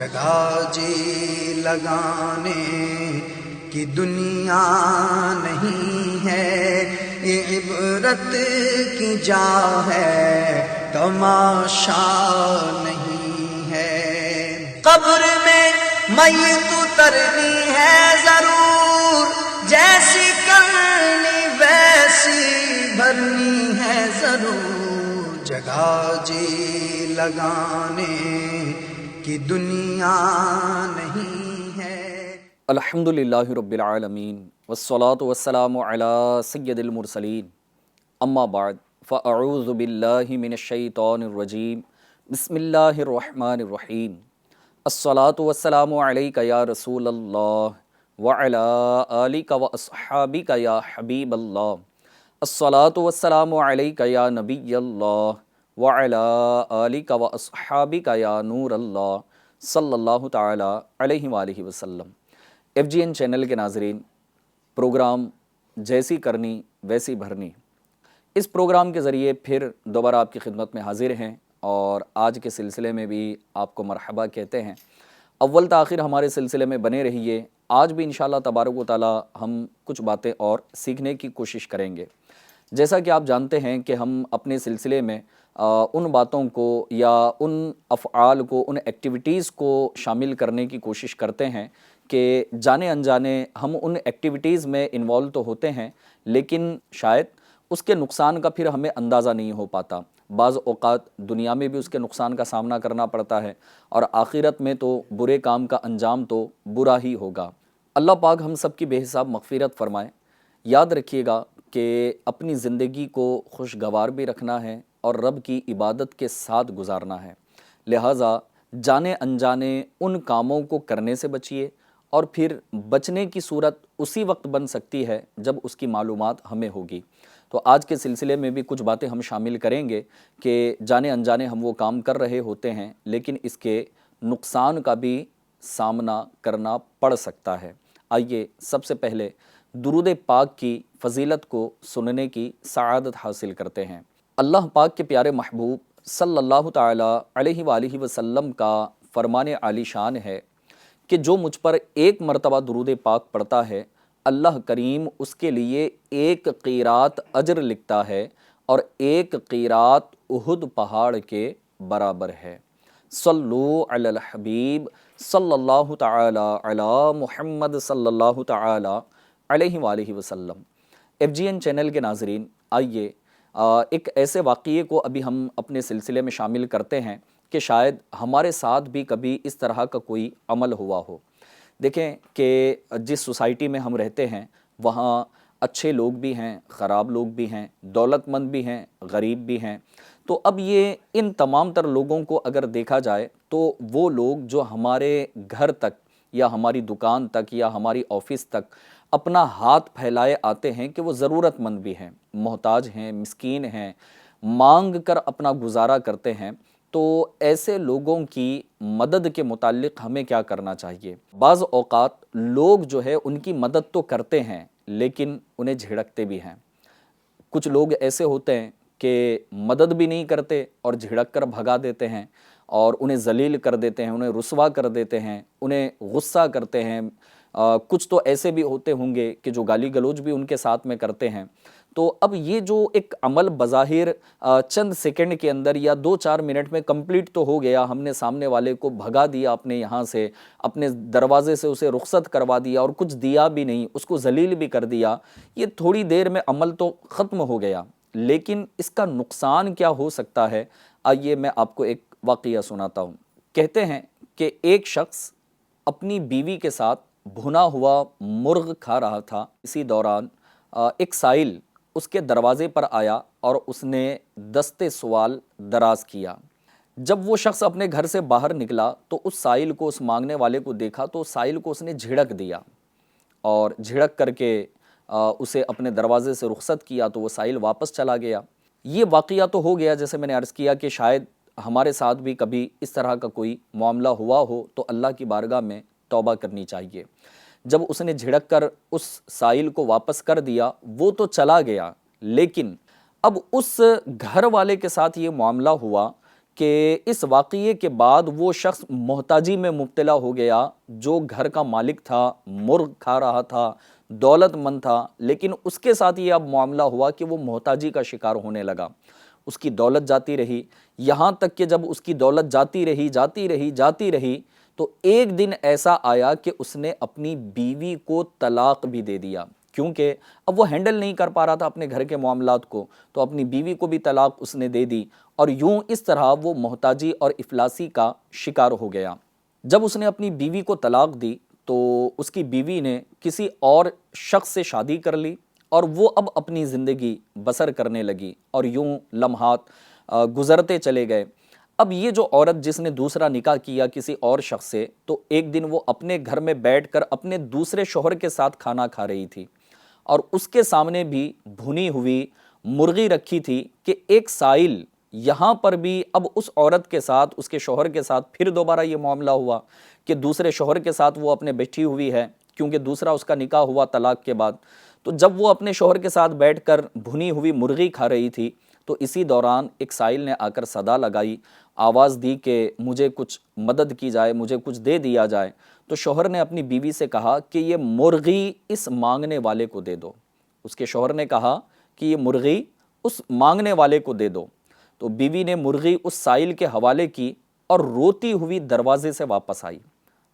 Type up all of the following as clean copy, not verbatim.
جگہ جی لگانے کی دنیا نہیں ہے، یہ عبرت کی جا ہے، تماشا نہیں ہے۔ قبر میں میت اترنی ہے ضرور، جیسی کرنی ویسی بھرنی ہے ضرور، جگہ جی لگانے کی دنیا نہیں ہے۔ الحمدللہ رب العالمین والصلاة والسلام علی سید المرسلین، اما بعد فاعوذ باللہ من الشیطان الرجیم، بسم اللہ الرحمن الرحیم۔ الصلاة والسلام علیک یا رسول اللہ وعلی آلک واصحابک یا حبیب اللہ۔ الصلاة والسلام علیک یا نبی اللہ وعلی آلک واصحابک یا نور اللہ صلی اللہ تعالی علیہ وآلہ وسلم۔ ایف جی این چینل کے ناظرین، پروگرام جیسی کرنی ویسی بھرنی، اس پروگرام کے ذریعے پھر دوبارہ آپ کی خدمت میں حاضر ہیں اور آج کے سلسلے میں بھی آپ کو مرحبا کہتے ہیں۔ اول تاخیر ہمارے سلسلے میں بنے رہیے، آج بھی انشاءاللہ تبارک و تعالی ہم کچھ باتیں اور سیکھنے کی کوشش کریں گے۔ جیسا کہ آپ جانتے ہیں کہ ہم اپنے سلسلے میں ان باتوں کو یا ان افعال کو، ان ایکٹیویٹیز کو شامل کرنے کی کوشش کرتے ہیں کہ جانے انجانے ہم ان ایکٹیویٹیز میں انوالو تو ہوتے ہیں، لیکن شاید اس کے نقصان کا پھر ہمیں اندازہ نہیں ہو پاتا۔ بعض اوقات دنیا میں بھی اس کے نقصان کا سامنا کرنا پڑتا ہے اور آخرت میں تو برے کام کا انجام تو برا ہی ہوگا۔ اللہ پاک ہم سب کی بے حساب مغفرت فرمائے۔ یاد رکھیے گا کہ اپنی زندگی کو خوشگوار بھی رکھنا ہے اور رب کی عبادت کے ساتھ گزارنا ہے، لہٰذا جانے انجانے ان کاموں کو کرنے سے بچیے، اور پھر بچنے کی صورت اسی وقت بن سکتی ہے جب اس کی معلومات ہمیں ہوگی۔ تو آج کے سلسلے میں بھی کچھ باتیں ہم شامل کریں گے کہ جانے انجانے ہم وہ کام کر رہے ہوتے ہیں لیکن اس کے نقصان کا بھی سامنا کرنا پڑ سکتا ہے۔ آئیے سب سے پہلے درود پاک کی فضیلت کو سننے کی سعادت حاصل کرتے ہیں۔ اللہ پاک کے پیارے محبوب صلی اللہ تعالی علیہ وآلہ وسلم کا فرمان عالی شان ہے کہ جو مجھ پر ایک مرتبہ درود پاک پڑھتا ہے، اللہ کریم اس کے لیے ایک قیرات اجر لکھتا ہے اور ایک قیرات احد پہاڑ کے برابر ہے۔ صلو علی الحبیب صلی اللہ تعالی علی محمد صلی اللہ تعالی علیہ وآلہ وسلم۔ ایف جی این چینل کے ناظرین، آئیے ایک ایسے واقعے کو ابھی ہم اپنے سلسلے میں شامل کرتے ہیں کہ شاید ہمارے ساتھ بھی کبھی اس طرح کا کوئی عمل ہوا ہو۔ دیکھیں کہ جس سوسائٹی میں ہم رہتے ہیں وہاں اچھے لوگ بھی ہیں، خراب لوگ بھی ہیں، دولت مند بھی ہیں، غریب بھی ہیں۔ تو اب یہ ان تمام تر لوگوں کو اگر دیکھا جائے تو وہ لوگ جو ہمارے گھر تک یا ہماری دکان تک یا ہماری آفس تک اپنا ہاتھ پھیلائے آتے ہیں کہ وہ ضرورت مند بھی ہیں، محتاج ہیں، مسکین ہیں، مانگ کر اپنا گزارا کرتے ہیں، تو ایسے لوگوں کی مدد کے متعلق ہمیں کیا کرنا چاہیے؟ بعض اوقات لوگ جو ہے ان کی مدد تو کرتے ہیں لیکن انہیں جھڑکتے بھی ہیں۔ کچھ لوگ ایسے ہوتے ہیں کہ مدد بھی نہیں کرتے اور جھڑک کر بھگا دیتے ہیں اور انہیں ذلیل کر دیتے ہیں، انہیں رسوا کر دیتے ہیں، انہیں غصہ کرتے ہیں۔ کچھ تو ایسے بھی ہوتے ہوں گے کہ جو گالی گلوچ بھی ان کے ساتھ میں کرتے ہیں۔ تو اب یہ جو ایک عمل بظاہر چند سیکنڈ کے اندر یا 2-4 منٹ میں کمپلیٹ تو ہو گیا، ہم نے سامنے والے کو بھگا دیا اپنے یہاں سے، اپنے دروازے سے اسے رخصت کروا دیا اور کچھ دیا بھی نہیں، اس کو ذلیل بھی کر دیا، یہ تھوڑی دیر میں عمل تو ختم ہو گیا، لیکن اس کا نقصان کیا ہو سکتا ہے؟ آئیے میں آپ کو ایک واقعہ سناتا ہوں۔ کہتے ہیں کہ ایک شخص اپنی بیوی کے ساتھ بھنا ہوا مرغ کھا رہا تھا، اسی دوران ایک سائل اس کے دروازے پر آیا اور اس نے دستے سوال دراز کیا۔ جب وہ شخص اپنے گھر سے باہر نکلا تو اس سائل کو، اس مانگنے والے کو دیکھا تو سائل کو اس نے جھڑک دیا اور جھڑک کر کے اسے اپنے دروازے سے رخصت کیا تو وہ سائل واپس چلا گیا۔ یہ واقعہ تو ہو گیا، جیسے میں نے عرض کیا کہ شاید ہمارے ساتھ بھی کبھی اس طرح کا کوئی معاملہ ہوا ہو تو اللہ کی بارگاہ میں توبہ کرنی چاہیے۔ جب اس نے جھڑک کر اس سائل کو واپس کر دیا وہ تو چلا گیا، لیکن اب اس گھر والے کے ساتھ یہ معاملہ ہوا کہ اس واقعے کے بعد وہ شخص محتاجی میں مبتلا ہو گیا، جو گھر کا مالک تھا، مرغ کھا رہا تھا، دولت مند تھا، لیکن اس کے ساتھ یہ اب معاملہ ہوا کہ وہ محتاجی کا شکار ہونے لگا۔ اس کی دولت جاتی رہی، یہاں تک کہ جب اس کی دولت جاتی رہی تو ایک دن ایسا آیا کہ اس نے اپنی بیوی کو طلاق بھی دے دیا، کیونکہ اب وہ ہینڈل نہیں کر پا رہا تھا اپنے گھر کے معاملات کو، تو اپنی بیوی کو بھی طلاق اس نے دے دی، اور یوں اس طرح وہ محتاجی اور افلاسی کا شکار ہو گیا۔ جب اس نے اپنی بیوی کو طلاق دی تو اس کی بیوی نے کسی اور شخص سے شادی کر لی، اور وہ اب اپنی زندگی بسر کرنے لگی، اور یوں لمحات گزرتے چلے گئے۔ اب یہ جو عورت جس نے دوسرا نکاح کیا کسی اور شخص سے، تو ایک دن وہ اپنے گھر میں بیٹھ کر اپنے دوسرے شوہر کے ساتھ کھانا کھا رہی تھی، اور اس کے سامنے بھی بھنی ہوئی مرغی رکھی تھی کہ ایک سائل یہاں پر بھی اب اس عورت کے ساتھ، اس کے شوہر کے ساتھ پھر دوبارہ یہ معاملہ ہوا کہ دوسرے شوہر کے ساتھ وہ اپنے بیٹھی ہوئی ہے، کیونکہ دوسرا اس کا نکاح ہوا طلاق کے بعد۔ تو جب وہ اپنے شوہر کے ساتھ بیٹھ کر بھنی ہوئی مرغی کھا رہی تھی تو اسی دوران ایک سائل نے آ کر صدا لگائی، آواز دی کہ مجھے کچھ مدد کی جائے، مجھے کچھ دے دیا جائے۔ تو شوہر نے اپنی بیوی سے کہا کہ یہ مرغی اس مانگنے والے کو دے دو۔ اس کے شوہر نے کہا کہ یہ مرغی اس مانگنے والے کو دے دو۔ تو بیوی نے مرغی اس سائل کے حوالے کی اور روتی ہوئی دروازے سے واپس آئی۔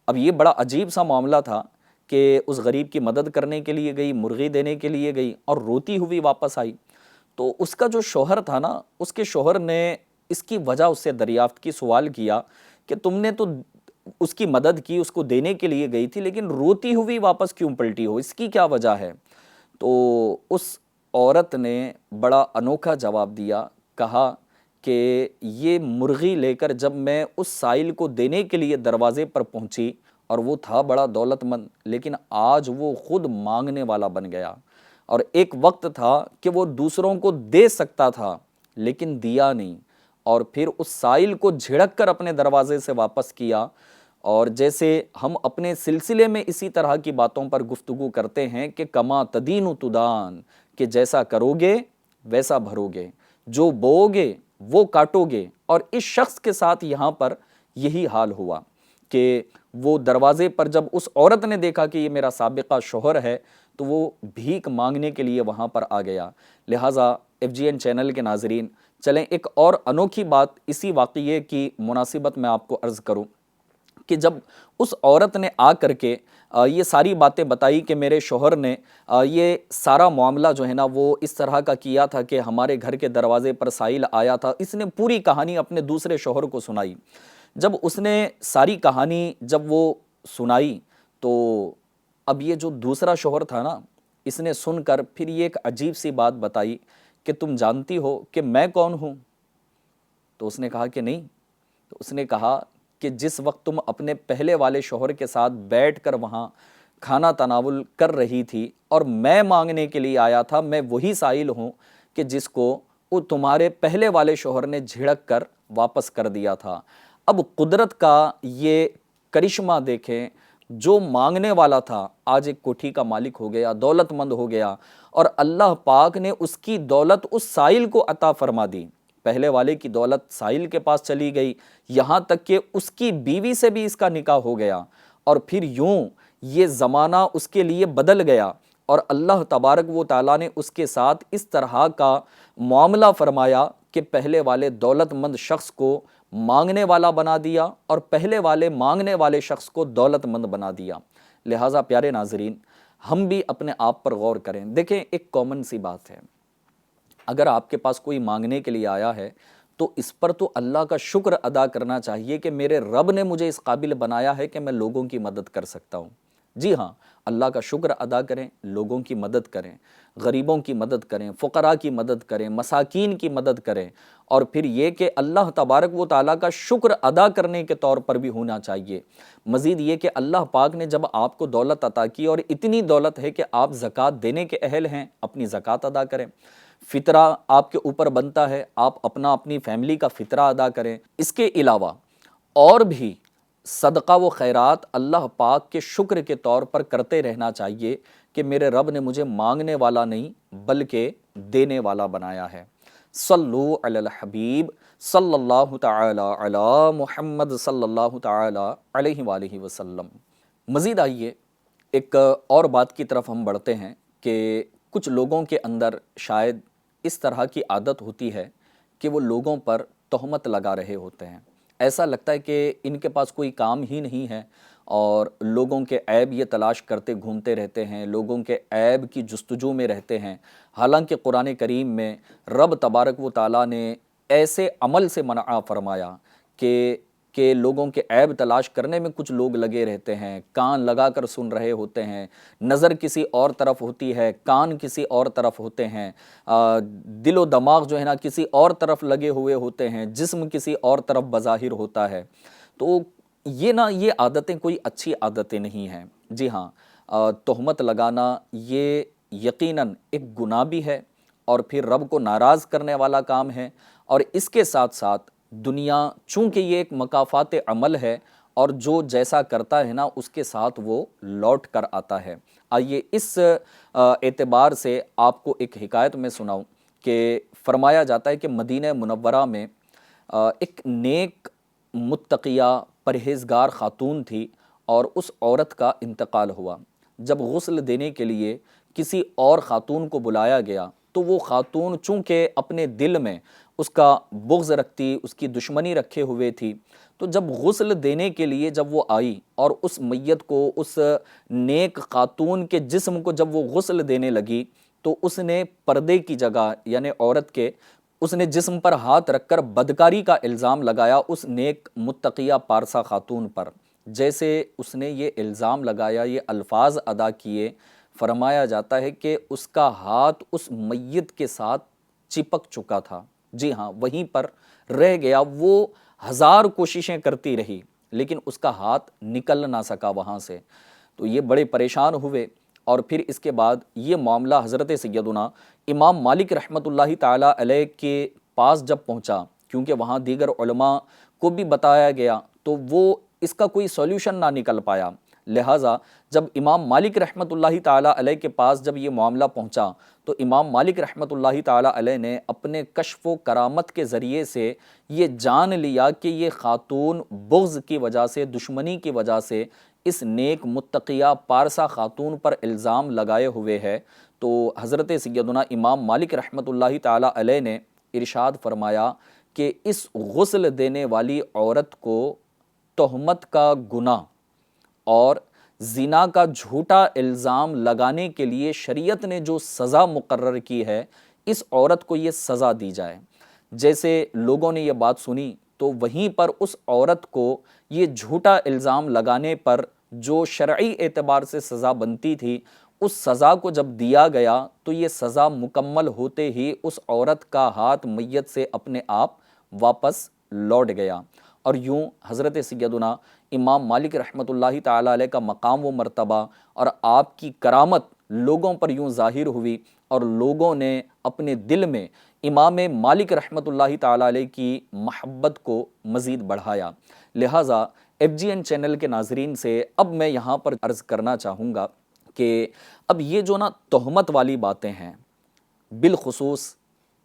اب یہ بڑا عجیب سا معاملہ تھا کہ اس غریب کی مدد کرنے کے لیے گئی، مرغی دینے کے لیے گئی، اور روتی ہوئی واپس آئی۔ تو اس کا جو شوہر تھا نا، اس کے شوہر نے اس کی وجہ اس سے دریافت کی، سوال کیا کہ تم نے تو اس کی مدد کی، اس کو دینے کے لیے گئی تھی، لیکن روتی ہوئی واپس کیوں پلٹی ہو، اس کی کیا وجہ ہے؟ تو اس عورت نے بڑا انوکھا جواب دیا، کہا کہ یہ مرغی لے کر جب میں اس سائل کو دینے کے لیے دروازے پر پہنچی، اور وہ تھا بڑا دولت مند، لیکن آج وہ خود مانگنے والا بن گیا۔ اور ایک وقت تھا کہ وہ دوسروں کو دے سکتا تھا لیکن دیا نہیں، اور پھر اس سائل کو جھڑک کر اپنے دروازے سے واپس کیا۔ اور جیسے ہم اپنے سلسلے میں اسی طرح کی باتوں پر گفتگو کرتے ہیں کہ کما تدین تدان، کہ جیسا کرو گے ویسا بھرو گے، جو بو گے وہ کاٹو گے۔ اور اس شخص کے ساتھ یہاں پر یہی حال ہوا کہ وہ دروازے پر جب اس عورت نے دیکھا کہ یہ میرا سابقہ شوہر ہے، تو وہ بھیک مانگنے کے لیے وہاں پر آ گیا۔ لہٰذا FGN چینل کے ناظرین، چلیں ایک اور انوکھی بات اسی واقعے کی مناسبت میں آپ کو عرض کروں کہ جب اس عورت نے آ کر کے یہ ساری باتیں بتائی کہ میرے شوہر نے یہ سارا معاملہ جو ہے نا وہ اس طرح کا کیا تھا کہ ہمارے گھر کے دروازے پر سائل آیا تھا، اس نے پوری کہانی اپنے دوسرے شوہر کو سنائی۔ جب اس نے ساری کہانی جب وہ سنائی تو اب یہ جو دوسرا شوہر تھا نا، اس نے سن کر پھر یہ ایک عجیب سی بات بتائی کہ تم جانتی ہو کہ میں کون ہوں؟ تو اس نے کہا کہ نہیں۔ تو اس نے کہا کہ جس وقت تم اپنے پہلے والے شوہر کے ساتھ بیٹھ کر وہاں کھانا تناول کر رہی تھی اور میں مانگنے کے لیے آیا تھا، میں وہی سائل ہوں کہ جس کو وہ تمہارے پہلے والے شوہر نے جھڑک کر واپس کر دیا تھا۔ اب قدرت کا یہ کرشمہ دیکھیں، جو مانگنے والا تھا آج ایک کوٹھی کا مالک ہو گیا، دولت مند ہو گیا، اور اللہ پاک نے اس کی دولت اس سائل کو عطا فرما دی۔ پہلے والے کی دولت سائل کے پاس چلی گئی، یہاں تک کہ اس کی بیوی سے بھی اس کا نکاح ہو گیا، اور پھر یوں یہ زمانہ اس کے لیے بدل گیا، اور اللہ تبارک و تعالیٰ نے اس کے ساتھ اس طرح کا معاملہ فرمایا کہ پہلے والے دولت مند شخص کو مانگنے والا بنا دیا، اور پہلے والے مانگنے والے شخص کو دولت مند بنا دیا۔ لہٰذا پیارے ناظرین، ہم بھی اپنے آپ پر غور کریں۔ دیکھیں ایک کامن سی بات ہے، اگر آپ کے پاس کوئی مانگنے کے لیے آیا ہے تو اس پر تو اللہ کا شکر ادا کرنا چاہیے کہ میرے رب نے مجھے اس قابل بنایا ہے کہ میں لوگوں کی مدد کر سکتا ہوں۔ جی ہاں، اللہ کا شکر ادا کریں، لوگوں کی مدد کریں، غریبوں کی مدد کریں، فقراء کی مدد کریں، مساکین کی مدد کریں، اور پھر یہ کہ اللہ تبارک و تعالیٰ کا شکر ادا کرنے کے طور پر بھی ہونا چاہیے۔ مزید یہ کہ اللہ پاک نے جب آپ کو دولت عطا کی اور اتنی دولت ہے کہ آپ زکوٰۃ دینے کے اہل ہیں، اپنی زکوٰۃ ادا کریں۔ فطرہ آپ کے اوپر بنتا ہے، آپ اپنی فیملی کا فطرہ ادا کریں۔ اس کے علاوہ اور بھی صدقہ و خیرات اللہ پاک کے شکر کے طور پر کرتے رہنا چاہیے کہ میرے رب نے مجھے مانگنے والا نہیں بلکہ دینے والا بنایا ہے۔ صلو علی الحبیب صلی اللہ تعالی علی محمد صلی اللہ تعالی علیہ وآلہ وسلم۔ مزید آئیے ایک اور بات کی طرف ہم بڑھتے ہیں کہ کچھ لوگوں کے اندر شاید اس طرح کی عادت ہوتی ہے کہ وہ لوگوں پر تہمت لگا رہے ہوتے ہیں۔ ایسا لگتا ہے کہ ان کے پاس کوئی کام ہی نہیں ہے اور لوگوں کے عیب یہ تلاش کرتے گھومتے رہتے ہیں، لوگوں کے عیب کی جستجو میں رہتے ہیں۔ حالانکہ قرآن کریم میں رب تبارک و تعالیٰ نے ایسے عمل سے منع فرمایا کہ لوگوں کے عیب تلاش کرنے میں کچھ لوگ لگے رہتے ہیں، کان لگا کر سن رہے ہوتے ہیں، نظر کسی اور طرف ہوتی ہے، کان کسی اور طرف ہوتے ہیں، دل و دماغ جو ہے نا کسی اور طرف لگے ہوئے ہوتے ہیں، جسم کسی اور طرف بظاہر ہوتا ہے۔ تو یہ عادتیں کوئی اچھی عادتیں نہیں ہیں۔ جی ہاں، تہمت لگانا یہ یقیناً ایک گناہ بھی ہے اور پھر رب کو ناراض کرنے والا کام ہے، اور اس کے ساتھ ساتھ دنیا چونکہ یہ ایک مکافات عمل ہے اور جو جیسا کرتا ہے نا اس کے ساتھ وہ لوٹ کر آتا ہے۔ آئیے اس اعتبار سے آپ کو ایک حکایت میں سناؤں کہ فرمایا جاتا ہے کہ مدینہ منورہ میں ایک نیک متقیہ پرہیزگار خاتون تھی اور اس عورت کا انتقال ہوا۔ جب غسل دینے کے لیے کسی اور خاتون کو بلایا گیا تو وہ خاتون چونکہ اپنے دل میں اس کا بغض رکھتی، اس کی دشمنی رکھے ہوئے تھی، تو جب غسل دینے کے لیے جب وہ آئی اور اس میت کو، اس نیک خاتون کے جسم کو جب وہ غسل دینے لگی تو اس نے پردے کی جگہ یعنی عورت کے اس نے جسم پر ہاتھ رکھ کر بدکاری کا الزام لگایا اس نیک متقیہ پارسا خاتون پر۔ جیسے اس نے یہ الزام لگایا، یہ الفاظ ادا کیے، فرمایا جاتا ہے کہ اس کا ہاتھ اس میت کے ساتھ چپک چکا تھا۔ جی ہاں، وہیں پر رہ گیا، وہ ہزار کوششیں کرتی رہی لیکن اس کا ہاتھ نکل نہ سکا وہاں سے۔ تو یہ بڑے پریشان ہوئے اور پھر اس کے بعد یہ معاملہ حضرت سیدنا امام مالک رحمۃ اللہ تعالیٰ علیہ کے پاس جب پہنچا، کیونکہ وہاں دیگر علماء کو بھی بتایا گیا تو وہ اس کا کوئی سولوشن نہ نکل پایا، لہٰذا جب امام مالک رحمۃ اللہ تعالیٰ علیہ کے پاس جب یہ معاملہ پہنچا تو امام مالک رحمۃ اللہ تعالیٰ علیہ نے اپنے کشف و کرامت کے ذریعے سے یہ جان لیا کہ یہ خاتون بغض کی وجہ سے، دشمنی کی وجہ سے اس نیک متقیہ پارسا خاتون پر الزام لگائے ہوئے ہے۔ تو حضرت سیدنا امام مالک رحمۃ اللہ تعالیٰ علیہ نے ارشاد فرمایا کہ اس غسل دینے والی عورت کو تہمت کا گناہ اور زنا کا جھوٹا الزام لگانے کے لیے شریعت نے جو سزا مقرر کی ہے، اس عورت کو یہ سزا دی جائے۔ جیسے لوگوں نے یہ بات سنی تو وہیں پر اس عورت کو یہ جھوٹا الزام لگانے پر جو شرعی اعتبار سے سزا بنتی تھی، اس سزا کو جب دیا گیا تو یہ سزا مکمل ہوتے ہی اس عورت کا ہاتھ میت سے اپنے آپ واپس لوٹ گیا، اور یوں حضرت سیدنا امام مالک رحمۃ اللہ تعالیٰ علیہ کا مقام و مرتبہ اور آپ کی کرامت لوگوں پر یوں ظاہر ہوئی اور لوگوں نے اپنے دل میں امام مالک رحمۃ اللہ تعالیٰ علیہ کی محبت کو مزید بڑھایا۔ لہٰذا FGN چینل کے ناظرین سے اب میں یہاں پر عرض کرنا چاہوں گا کہ اب یہ جو تہمت والی باتیں ہیں، بالخصوص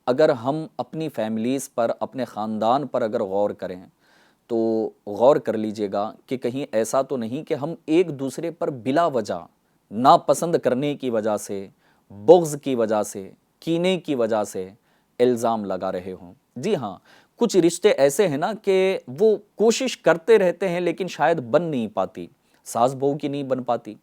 اگر ہم اپنی فیملیز پر، اپنے خاندان پر اگر غور کریں تو غور کر لیجئے گا کہ کہیں ایسا تو نہیں کہ ہم ایک دوسرے پر بلا وجہ، ناپسند کرنے کی وجہ سے، بغض کی وجہ سے، کینے کی وجہ سے الزام لگا رہے ہوں۔ جی ہاں، کچھ رشتے ایسے ہیں نا کہ وہ کوشش کرتے رہتے ہیں لیکن شاید بن نہیں پاتی، ساس بہو کی نہیں بن پاتی،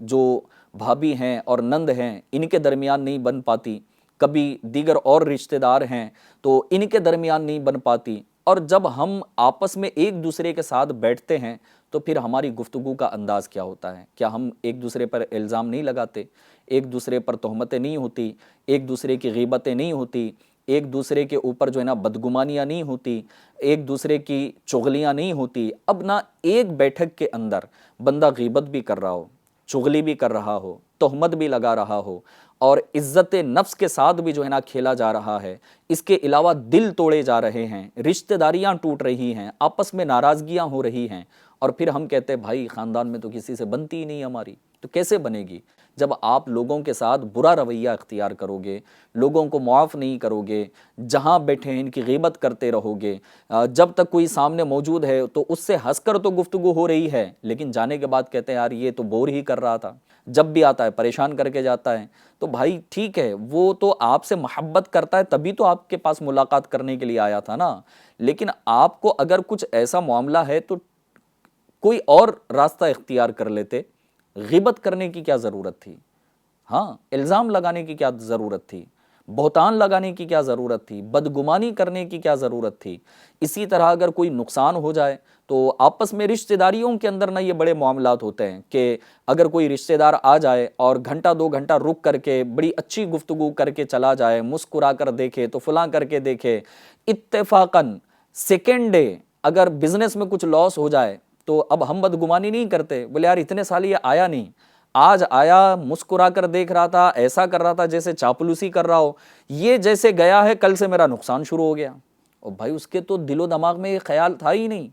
جو بھابھی ہیں اور نند ہیں ان کے درمیان نہیں بن پاتی، کبھی دیگر اور رشتہ دار ہیں تو ان کے درمیان نہیں بن پاتی، اور جب ہم آپس میں ایک دوسرے کے ساتھ بیٹھتے ہیں تو پھر ہماری گفتگو کا انداز کیا ہوتا ہے؟ کیا ہم ایک دوسرے پر الزام نہیں لگاتے، ایک دوسرے پر تہمتیں نہیں ہوتی، ایک دوسرے کی غیبتیں نہیں ہوتی، ایک دوسرے کے اوپر جو ہے نا بدگمانیاں نہیں ہوتی، ایک دوسرے کی چغلیاں نہیں ہوتی؟ اب نہ ایک بیٹھک کے اندر بندہ غیبت بھی کر رہا ہو، چغلی بھی کر رہا ہو، تہمت بھی لگا رہا ہو اور عزت نفس کے ساتھ بھی جو ہے نا کھیلا جا رہا ہے، اس کے علاوہ دل توڑے جا رہے ہیں، رشتہ داریاں ٹوٹ رہی ہیں، آپس میں ناراضگیاں ہو رہی ہیں، اور پھر ہم کہتے ہیں بھائی خاندان میں تو کسی سے بنتی ہی نہیں ہماری۔ تو کیسے بنے گی؟ جب آپ لوگوں کے ساتھ برا رویہ اختیار کرو گے، لوگوں کو معاف نہیں کرو گے، جہاں بیٹھے ہیں ان کی غیبت کرتے رہو گے، جب تک کوئی سامنے موجود ہے تو اس سے ہنس کر تو گفتگو ہو رہی ہے، لیکن جانے کے بعد کہتے ہیں یار یہ تو بور ہی کر رہا تھا، جب بھی آتا ہے پریشان کر کے جاتا ہے۔ تو بھائی ٹھیک ہے، وہ تو آپ سے محبت کرتا ہے تبھی تو آپ کے پاس ملاقات کرنے کے لیے آیا تھا نا، لیکن آپ کو اگر کچھ ایسا معاملہ ہے تو کوئی اور راستہ اختیار کر لیتے۔ غیبت کرنے کی کیا ضرورت تھی؟ ہاں، الزام لگانے کی کیا ضرورت تھی؟ بہتان لگانے کی کیا ضرورت تھی؟ بدگمانی کرنے کی کیا ضرورت تھی؟ اسی طرح اگر کوئی نقصان ہو جائے تو آپس میں رشتہ داریوں کے اندر نہ یہ بڑے معاملات ہوتے ہیں کہ اگر کوئی رشتہ دار آ جائے اور گھنٹہ 2 گھنٹہ رک کر کے بڑی اچھی گفتگو کر کے چلا جائے، مسکرا کر دیکھے تو فلاں کر کے دیکھے، اتفاقاً سیکنڈ ڈے اگر بزنس میں کچھ لاس ہو جائے تو اب ہم بدگمانی نہیں کرتے، بولے یار اتنے سال یہ آیا نہیں، آج آیا مسکرا کر دیکھ رہا تھا، ایسا کر رہا تھا جیسے چاپلوسی کر رہا ہو، یہ جیسے گیا ہے کل سے میرا نقصان شروع ہو گیا۔ اور بھائی اس کے تو دل و دماغ میں یہ خیال تھا ہی نہیں،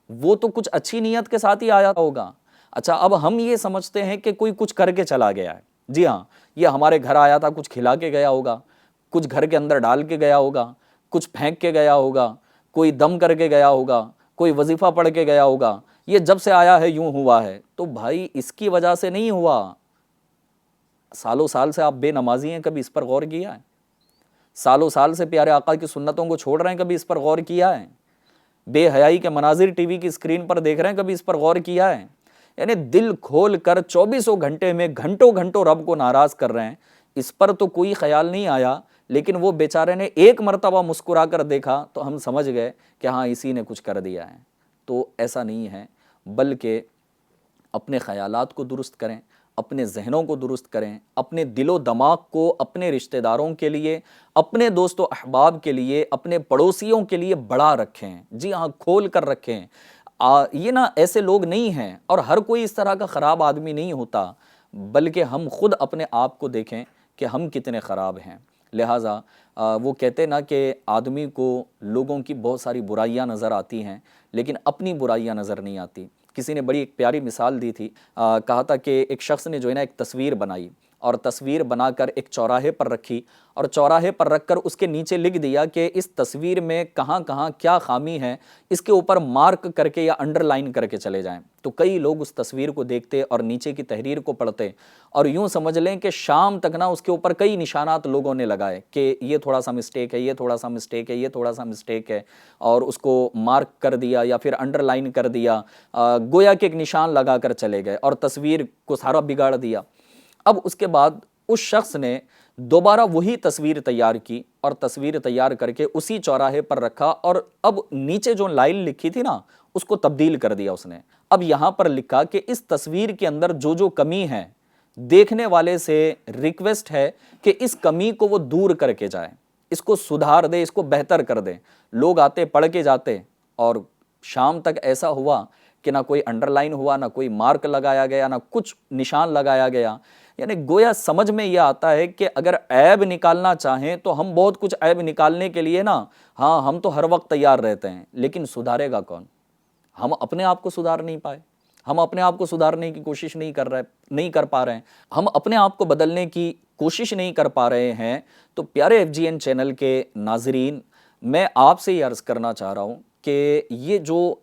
وہ تو کچھ اچھی نیت کے ساتھ ہی آیا ہوگا۔ اچھا اب ہم یہ سمجھتے ہیں کہ کوئی کچھ کر کے چلا گیا ہے، جی ہاں، یہ ہمارے گھر آیا تھا، کچھ کھلا کے گیا ہوگا، کچھ گھر کے اندر ڈال کے گیا ہوگا، کچھ پھینک کے گیا ہوگا، کوئی دم کر کے گیا ہوگا، کوئی وظیفہ پڑھ کے گیا ہوگا، یہ جب سے آیا ہے یوں ہوا ہے۔ تو بھائی اس کی وجہ سے نہیں ہوا، سالوں سال سے آپ بے نمازی ہیں، کبھی اس پر غور کیا ہے؟ سالوں سال سے پیارے آقا کی سنتوں کو چھوڑ رہے ہیں، کبھی اس پر غور کیا ہے؟ بے حیائی کے مناظر ٹی وی کی اسکرین پر دیکھ رہے ہیں، کبھی اس پر غور کیا ہے؟ یعنی دل کھول کر 24 گھنٹے میں گھنٹوں گھنٹوں رب کو ناراض کر رہے ہیں، اس پر تو کوئی خیال نہیں آیا، لیکن وہ بیچارے نے ایک مرتبہ مسکرا کر دیکھا تو ہم سمجھ گئے کہ ہاں اسی نے کچھ کر دیا ہے۔ تو ایسا نہیں ہے، بلکہ اپنے خیالات کو درست کریں، اپنے ذہنوں کو درست کریں، اپنے دل و دماغ کو اپنے رشتہ داروں کے لیے، اپنے دوست و احباب کے لیے، اپنے پڑوسیوں کے لیے بڑا رکھیں، جی ہاں کھول کر رکھیں۔ یہ نا ایسے لوگ نہیں ہیں، اور ہر کوئی اس طرح کا خراب آدمی نہیں ہوتا، بلکہ ہم خود اپنے آپ کو دیکھیں کہ ہم کتنے خراب ہیں۔ لہٰذا وہ کہتے نا کہ آدمی کو لوگوں کی بہت ساری برائیاں نظر آتی ہیں لیکن اپنی برائیاں نظر نہیں آتی۔ کسی نے بڑی ایک پیاری مثال دی تھی، کہا تھا کہ ایک شخص نے جو ہے نا ایک تصویر بنائی اور تصویر بنا کر ایک چوراہے پر رکھی، اور چوراہے پر رکھ کر اس کے نیچے لکھ دیا کہ اس تصویر میں کہاں کہاں کیا خامی ہے اس کے اوپر مارک کر کے یا انڈر لائن کر کے چلے جائیں۔ تو کئی لوگ اس تصویر کو دیکھتے اور نیچے کی تحریر کو پڑھتے اور یوں سمجھ لیں کہ شام تک نا اس کے اوپر کئی نشانات لوگوں نے لگائے کہ یہ تھوڑا سا مسٹیک ہے، یہ تھوڑا سا مسٹیک ہے، یہ تھوڑا سا مسٹیک ہے، اور اس کو مارک کر دیا یا پھر انڈر لائن کر دیا، گویا کہ ایک نشان لگا کر چلے گئے اور تصویر کو سارا بگاڑ دیا۔ اب اس کے بعد اس شخص نے دوبارہ وہی تصویر تیار کی اور تصویر تیار کر کے اسی چوراہے پر رکھا، اور اب نیچے جو لائن لکھی تھی نا اس کو تبدیل کر دیا اس نے۔ اب یہاں پر لکھا کہ اس تصویر کے اندر جو جو کمی ہے دیکھنے والے سے ریکویسٹ ہے کہ اس کمی کو وہ دور کر کے جائے، اس کو سدھار دے، اس کو بہتر کر دے۔ لوگ آتے پڑھ کے جاتے اور شام تک ایسا ہوا کہ نہ کوئی انڈر لائن ہوا، نہ کوئی مارک لگایا گیا، نہ کچھ نشان لگایا گیا۔ یعنی گویا سمجھ میں یہ آتا ہے کہ اگر عیب نکالنا چاہیں تو ہم بہت کچھ عیب نکالنے کے لیے نا ہاں ہم تو ہر وقت تیار رہتے ہیں، لیکن سدھارے گا کون؟ ہم اپنے آپ کو سدھار نہیں پائے، ہم اپنے آپ کو سدھارنے کی کوشش نہیں کر پا رہے ہیں، ہم اپنے آپ کو بدلنے کی کوشش نہیں کر پا رہے ہیں۔ تو پیارے ایف جی این چینل کے ناظرین، میں آپ سے یہ عرض کرنا چاہ رہا ہوں کہ یہ جو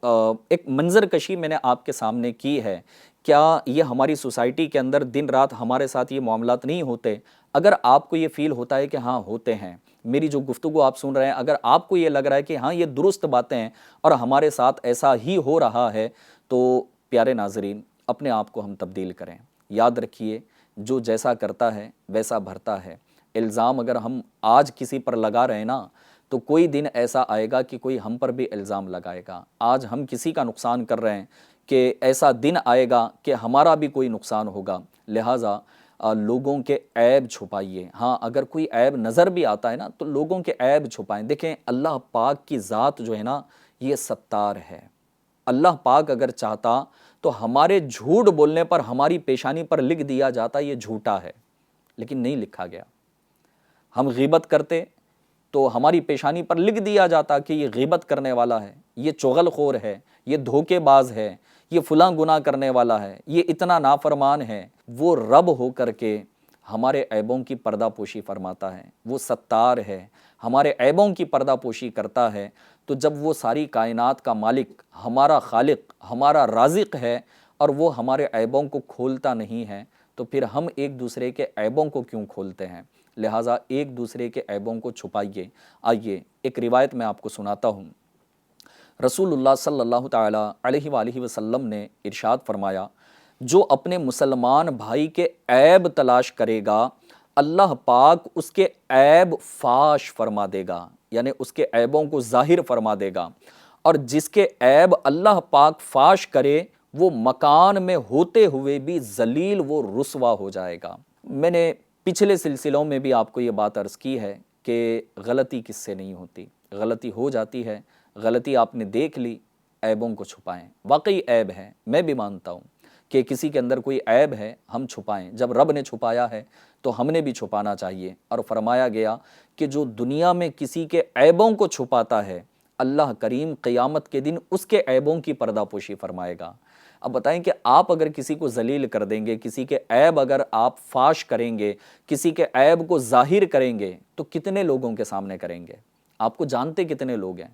ایک منظر کشی میں نے آپ کے سامنے کی ہے، کیا یہ ہماری سوسائٹی کے اندر دن رات ہمارے ساتھ یہ معاملات نہیں ہوتے؟ اگر آپ کو یہ فیل ہوتا ہے کہ ہاں ہوتے ہیں، میری جو گفتگو آپ سن رہے ہیں، اگر آپ کو یہ لگ رہا ہے کہ ہاں یہ درست باتیں ہیں اور ہمارے ساتھ ایسا ہی ہو رہا ہے، تو پیارے ناظرین اپنے آپ کو ہم تبدیل کریں۔ یاد رکھیے جو جیسا کرتا ہے ویسا بھرتا ہے۔ الزام اگر ہم آج کسی پر لگا رہے ہیں نا تو کوئی دن ایسا آئے گا کہ کوئی ہم پر بھی الزام لگائے گا۔ آج ہم کسی کا نقصان کر رہے ہیں کہ ایسا دن آئے گا کہ ہمارا بھی کوئی نقصان ہوگا۔ لہٰذا لوگوں کے عیب چھپائیے۔ ہاں اگر کوئی عیب نظر بھی آتا ہے نا تو لوگوں کے عیب چھپائیں۔ دیکھیں اللہ پاک کی ذات جو ہے نا یہ ستار ہے۔ اللہ پاک اگر چاہتا تو ہمارے جھوٹ بولنے پر ہماری پیشانی پر لکھ دیا جاتا یہ جھوٹا ہے، لیکن نہیں لکھا گیا۔ ہم غیبت کرتے تو ہماری پیشانی پر لکھ دیا جاتا کہ یہ غیبت کرنے والا ہے، یہ چغل خور ہے، یہ دھوکے باز ہے، یہ فلاں گناہ کرنے والا ہے، یہ اتنا نافرمان ہے، وہ رب ہو کر کے ہمارے عیبوں کی پردہ پوشی فرماتا ہے، وہ ستار ہے، ہمارے عیبوں کی پردہ پوشی کرتا ہے۔ تو جب وہ ساری کائنات کا مالک، ہمارا خالق، ہمارا رازق ہے، اور وہ ہمارے عیبوں کو کھولتا نہیں ہے، تو پھر ہم ایک دوسرے کے عیبوں کو کیوں کھولتے ہیں؟ لہٰذا ایک دوسرے کے عیبوں کو چھپائیے۔ آئیے ایک روایت میں آپ کو سناتا ہوں۔ رسول اللہ صلی اللہ تعالیٰ علیہ وآلہ وسلم نے ارشاد فرمایا، جو اپنے مسلمان بھائی کے عیب تلاش کرے گا، اللہ پاک اس کے عیب فاش فرما دے گا، یعنی اس کے عیبوں کو ظاہر فرما دے گا، اور جس کے عیب اللہ پاک فاش کرے وہ مکان میں ہوتے ہوئے بھی ذلیل و رسوا ہو جائے گا۔ میں نے پچھلے سلسلوں میں بھی آپ کو یہ بات عرض کی ہے کہ غلطی کس سے نہیں ہوتی، غلطی ہو جاتی ہے، غلطی آپ نے دیکھ لی، عیبوں کو چھپائیں۔ واقعی عیب ہے، میں بھی مانتا ہوں کہ کسی کے اندر کوئی عیب ہے، ہم چھپائیں۔ جب رب نے چھپایا ہے تو ہم نے بھی چھپانا چاہیے، اور فرمایا گیا کہ جو دنیا میں کسی کے عیبوں کو چھپاتا ہے، اللہ کریم قیامت کے دن اس کے عیبوں کی پردہ پوشی فرمائے گا۔ اب بتائیں کہ آپ اگر کسی کو ذلیل کر دیں گے، کسی کے عیب اگر آپ فاش کریں گے، کسی کے عیب کو ظاہر کریں گے، تو کتنے لوگوں کے سامنے کریں گے؟ آپ کو جانتے کتنے لوگ ہیں؟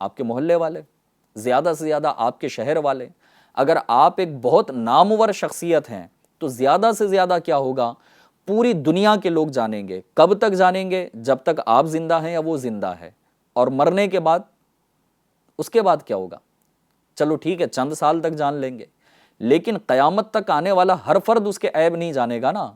آپ کے محلے والے، زیادہ سے زیادہ آپ کے شہر والے۔ اگر آپ ایک بہت نامور شخصیت ہیں تو زیادہ سے زیادہ کیا ہوگا؟ پوری دنیا کے لوگ جانیں گے۔ کب تک جانیں گے؟ جب تک آپ زندہ ہیں یا وہ زندہ ہے، اور مرنے کے بعد، اس کے بعد کیا ہوگا؟ چلو ٹھیک ہے، چند سال تک جان لیں گے، لیکن قیامت تک آنے والا ہر فرد اس کے عیب نہیں جانے گا نا۔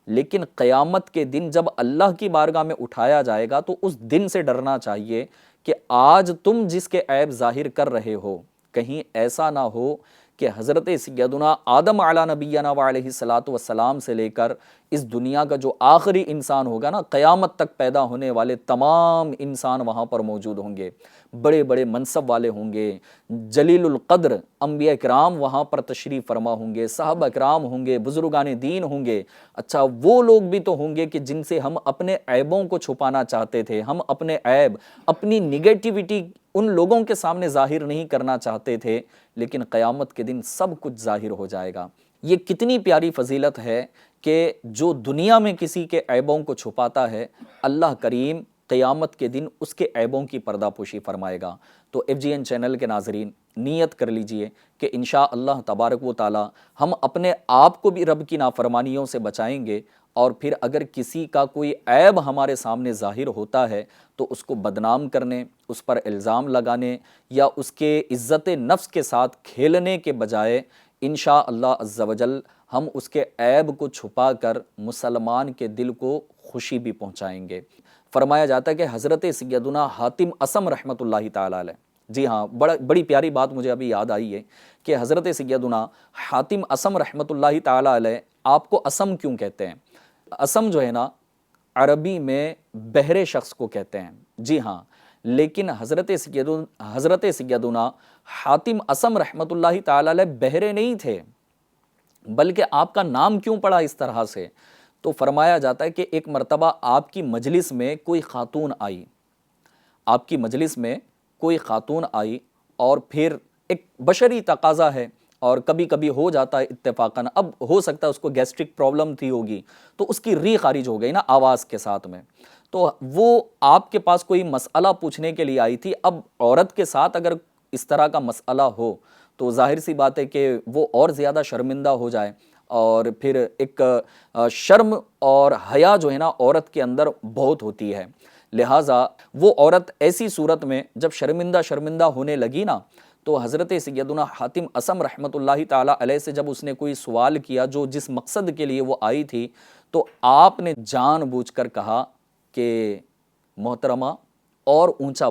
لیکن قیامت کے دن جب اللہ کی بارگاہ میں اٹھایا جائے گا تو اس دن سے ڈرنا چاہیے کہ آج تم جس کے عیب ظاہر کر رہے ہو، کہیں ایسا نہ ہو کہ حضرت سیدنا آدم علیہ نبینا وعلیہ الصلاۃ والسلام سے لے کر اس دنیا کا جو آخری انسان ہوگا نا، قیامت تک پیدا ہونے والے تمام انسان وہاں پر موجود ہوں گے، بڑے بڑے منصب والے ہوں گے، جلیل القدر انبیاء کرام وہاں پر تشریف فرما ہوں گے، صحابہ کرام ہوں گے، بزرگان دین ہوں گے۔ اچھا، وہ لوگ بھی تو ہوں گے کہ جن سے ہم اپنے عیبوں کو چھپانا چاہتے تھے، ہم اپنے عیب، اپنی نگیٹیوٹی ان لوگوں کے سامنے ظاہر نہیں کرنا چاہتے تھے، لیکن قیامت کے دن سب کچھ ظاہر ہو جائے گا۔ یہ کتنی پیاری فضیلت ہے کہ جو دنیا میں کسی کے عیبوں کو چھپاتا ہے، اللہ کریم قیامت کے دن اس کے عیبوں کی پردہ پوشی فرمائے گا۔ تو FGN چینل کے ناظرین، نیت کر لیجئے کہ انشاءاللہ تبارک و تعالی ہم اپنے آپ کو بھی رب کی نافرمانیوں سے بچائیں گے، اور پھر اگر کسی کا کوئی عیب ہمارے سامنے ظاہر ہوتا ہے تو اس کو بدنام کرنے، اس پر الزام لگانے، یا اس کے عزت نفس کے ساتھ کھیلنے کے بجائے انشاءاللہ عز و جل ہم اس کے عیب کو چھپا کر مسلمان کے دل کو خوشی بھی پہنچائیں گے۔ فرمایا جاتا ہے کہ حضرت سیدنا حاتم اصم رحمۃ اللہ تعالیٰ علیہ، جی ہاں، بڑی پیاری بات مجھے ابھی یاد آئی ہے کہ حضرت سیدنا حاتم اصم رحمۃ اللہ تعالیٰ علیہ، آپ کو اصم کیوں کہتے ہیں؟ اصم جو ہے نا، عربی میں بہرے شخص کو کہتے ہیں، جی ہاں، لیکن حضرت سیدنا حاتم اصم رحمۃ اللہ تعالیٰ علیہ بہرے نہیں تھے، بلکہ آپ کا نام کیوں پڑا اس طرح سے؟ تو فرمایا جاتا ہے کہ ایک مرتبہ آپ کی مجلس میں کوئی خاتون آئی، آپ کی مجلس میں کوئی خاتون آئی، اور پھر ایک بشری تقاضا ہے، اور کبھی کبھی ہو جاتا ہے اتفاقاً، اب ہو سکتا ہے اس کو گیسٹرک پرابلم تھی ہوگی تو اس کی ری خارج ہو گئی نا آواز کے ساتھ میں، تو وہ آپ کے پاس کوئی مسئلہ پوچھنے کے لیے آئی تھی۔ اب عورت کے ساتھ اگر اس طرح کا مسئلہ ہو تو ظاہر سی بات ہے کہ وہ اور زیادہ شرمندہ ہو جائے، اور پھر ایک شرم اور حیا جو ہے نا عورت کے اندر بہت ہوتی ہے، لہٰذا وہ عورت ایسی صورت میں جب شرمندہ ہونے لگی نا، تو حضرت سیدنا حاتم اصم رحمۃ اللہ تعالیٰ علیہ سے جب اس نے کوئی سوال کیا جو جس مقصد کے لیے وہ آئی تھی، تو آپ نے جان بوجھ کر کہا کہ محترمہ اور اونچا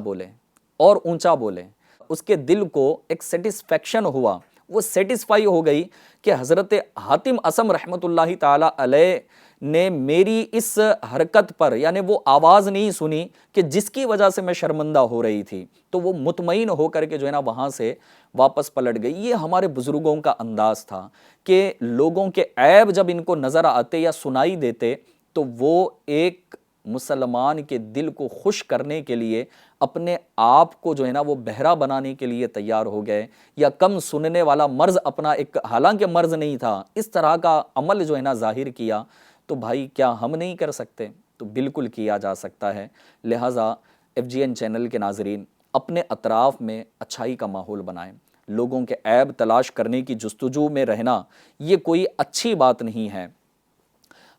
بولیں۔ اس کے دل کو ایک سیٹسفیکشن ہوا، وہ سیٹسفائی ہو گئی کہ حضرت حاتم اصم رحمۃ اللہ تعالیٰ علیہ نے میری اس حرکت پر، یعنی وہ آواز نہیں سنی کہ جس کی وجہ سے میں شرمندہ ہو رہی تھی، تو وہ مطمئن ہو کر کے جو ہے نا وہاں سے واپس پلٹ گئی۔ یہ ہمارے بزرگوں کا انداز تھا کہ لوگوں کے عیب جب ان کو نظر آتے یا سنائی دیتے تو وہ ایک مسلمان کے دل کو خوش کرنے کے لیے اپنے آپ کو جو ہے نا وہ بہرا بنانے کے لیے تیار ہو گئے، یا کم سننے والا مرض اپنا ایک حالانکہ مرض نہیں تھا اس طرح کا عمل جو ہے نا ظاہر کیا، تو بھائی کیا ہم نہیں کر سکتے؟ تو بالکل کیا جا سکتا ہے۔ لہٰذا FGN چینل کے ناظرین اپنے اطراف میں اچھائی کا ماحول بنائیں۔ لوگوں کے عیب تلاش کرنے کی جستجو میں رہنا یہ کوئی اچھی بات نہیں ہے۔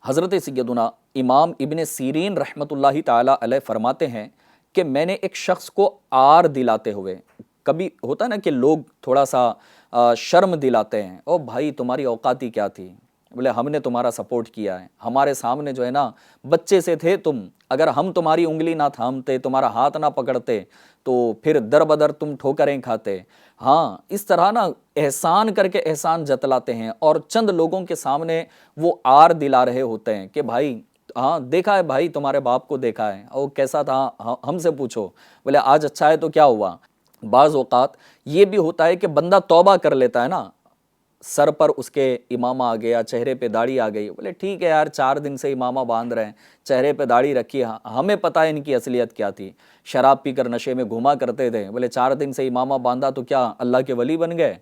حضرت سیدنا امام ابن سیرین رحمۃ اللہ تعالی علیہ فرماتے ہیں کہ میں نے ایک شخص کو آر دلاتے ہوئے، کبھی ہوتا ہے نا کہ لوگ تھوڑا سا شرم دلاتے ہیں، او بھائی تمہاری اوقاتی کیا تھی؟ بولے ہم نے تمہارا سپورٹ کیا ہے، ہمارے سامنے جو ہے نا بچے سے تھے تم، اگر ہم تمہاری انگلی نہ تھامتے، تمہارا ہاتھ نہ پکڑتے تو پھر در بدر تم ٹھوکریں کھاتے۔ ہاں اس طرح نا احسان کر کے احسان جتلاتے ہیں، اور چند لوگوں کے سامنے وہ آر دلا رہے ہوتے ہیں کہ بھائی ہاں دیکھا ہے بھائی تمہارے باپ کو دیکھا ہے، او کیسا تھا ہم سے پوچھو، بولے آج اچھا ہے تو کیا ہوا؟ بعض اوقات یہ بھی ہوتا ہے کہ بندہ توبہ کر لیتا ہے نا، سر پر اس کے امامہ آ گیا، چہرے پہ داڑھی آ گئی، بولے ٹھیک ہے یار 4 دن سے امامہ باندھ رہے ہیں، چہرے پہ داڑھی رکھی، ہمیں پتہ ہے ان کی اصلیت کیا تھی، شراب پی کر نشے میں گھوما کرتے تھے، بولے 4 دن سے امامہ باندھا تو کیا اللہ کے ولی بن گئے؟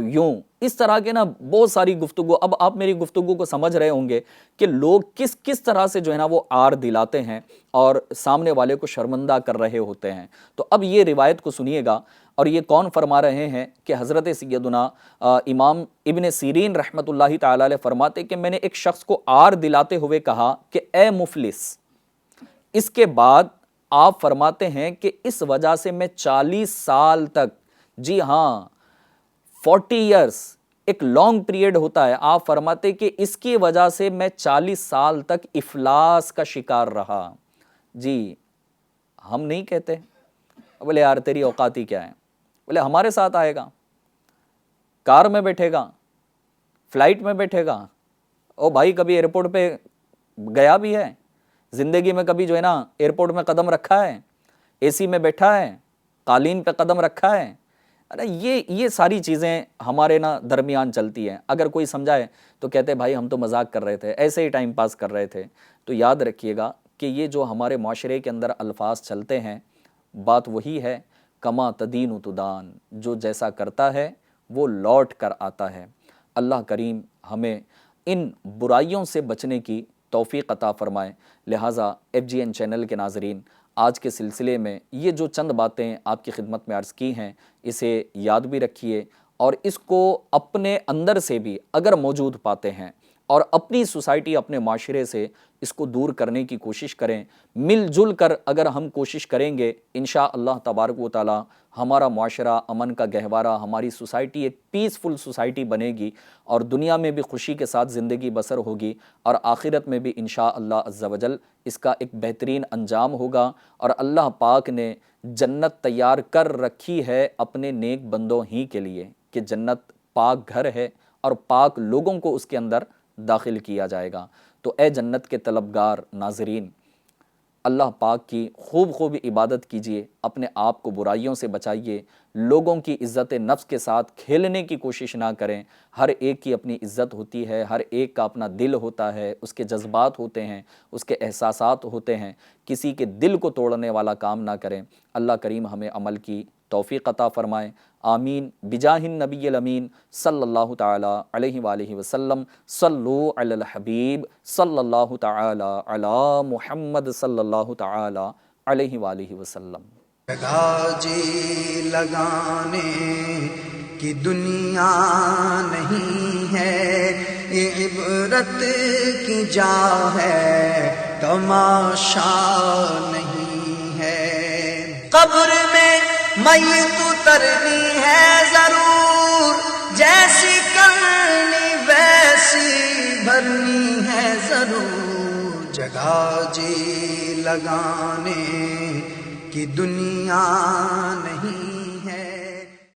یوں اس طرح کے نا بہت ساری گفتگو، اب آپ میری گفتگو کو سمجھ رہے ہوں گے کہ لوگ کس طرح سے جو ہے نا وہ آر دلاتے ہیں اور سامنے والے کو شرمندہ کر رہے ہوتے ہیں۔ تو اب یہ روایت کو سنیے گا، اور یہ کون فرما رہے ہیں کہ حضرت سیدنا امام ابن سیرین رحمۃ اللہ تعالی علیہ فرماتے کہ میں نے ایک شخص کو آر دلاتے ہوئے کہا کہ اے مفلس، اس کے بعد آپ فرماتے ہیں کہ اس وجہ سے میں 40 سال تک، جی ہاں 40 ایئرس ایک لانگ پیریڈ ہوتا ہے، آپ فرماتے کہ اس کی وجہ سے میں 40 سال تک افلاس کا شکار رہا۔ جی ہم نہیں کہتے، بولے یار تیری اوقاتی کیا ہے؟ بولے ہمارے ساتھ آئے گا، کار میں بیٹھے گا، فلائٹ میں بیٹھے گا، او بھائی کبھی ایئرپورٹ پہ گیا بھی ہے؟ زندگی میں کبھی جو ہے نا ایئرپورٹ میں قدم رکھا ہے؟ AC میں بیٹھا ہے؟ قالین پہ قدم رکھا ہے؟ یہ ساری چیزیں ہمارے نا درمیان چلتی ہیں۔ اگر کوئی سمجھائے تو کہتے بھائی ہم تو مذاق کر رہے تھے، ایسے ہی ٹائم پاس کر رہے تھے۔ تو یاد رکھیے گا کہ یہ جو ہمارے معاشرے کے اندر الفاظ چلتے ہیں، بات وہی ہے، کما تدین تدان، جو جیسا کرتا ہے وہ لوٹ کر آتا ہے۔ اللہ کریم ہمیں ان برائیوں سے بچنے کی توفیق عطا فرمائے۔ لہٰذا FGN چینل کے ناظرین آج کے سلسلے میں یہ جو چند باتیں آپ کی خدمت میں عرض کی ہیں، اسے یاد بھی رکھیے، اور اس کو اپنے اندر سے بھی اگر موجود پاتے ہیں اور اپنی سوسائٹی اپنے معاشرے سے اس کو دور کرنے کی کوشش کریں، مل جل کر اگر ہم کوشش کریں گے، انشاءاللہ تبارک و تعالی ہمارا معاشرہ امن کا گہوارہ، ہماری سوسائٹی ایک پیسفل سوسائٹی بنے گی، اور دنیا میں بھی خوشی کے ساتھ زندگی بسر ہوگی، اور آخرت میں بھی انشاءاللہ عز و جل اس کا ایک بہترین انجام ہوگا۔ اور اللہ پاک نے جنت تیار کر رکھی ہے اپنے نیک بندوں ہی کے لیے، کہ جنت پاک گھر ہے اور پاک لوگوں کو اس کے اندر داخل کیا جائے گا۔ تو اے جنت کے طلبگار ناظرین، اللہ پاک کی خوب عبادت کیجئے، اپنے آپ کو برائیوں سے بچائیے، لوگوں کی عزت نفس کے ساتھ کھیلنے کی کوشش نہ کریں۔ ہر ایک کی اپنی عزت ہوتی ہے، ہر ایک کا اپنا دل ہوتا ہے، اس کے جذبات ہوتے ہیں، اس کے احساسات ہوتے ہیں، کسی کے دل کو توڑنے والا کام نہ کریں۔ اللہ کریم ہمیں عمل کی توفیق عطا فرمائے، آمین، بجاہ النبی الامین صلی اللہ تعالی علیہ وآلہ وسلم۔ صلو علی الحبیب صلی اللہ تعالی علی محمد صلی اللہ تعالی علیہ وآلہ وسلم۔ جگہ جی لگانے کی دنیا نہیں ہے، یہ عبرت کی جا ہے، تماشا نہیں ہے۔ قبر میں میت اترنی ہے ضرور، جیسی کرنی ویسی بھرنی ہے ضرور، جگہ جی لگانے کی دنیا نہیں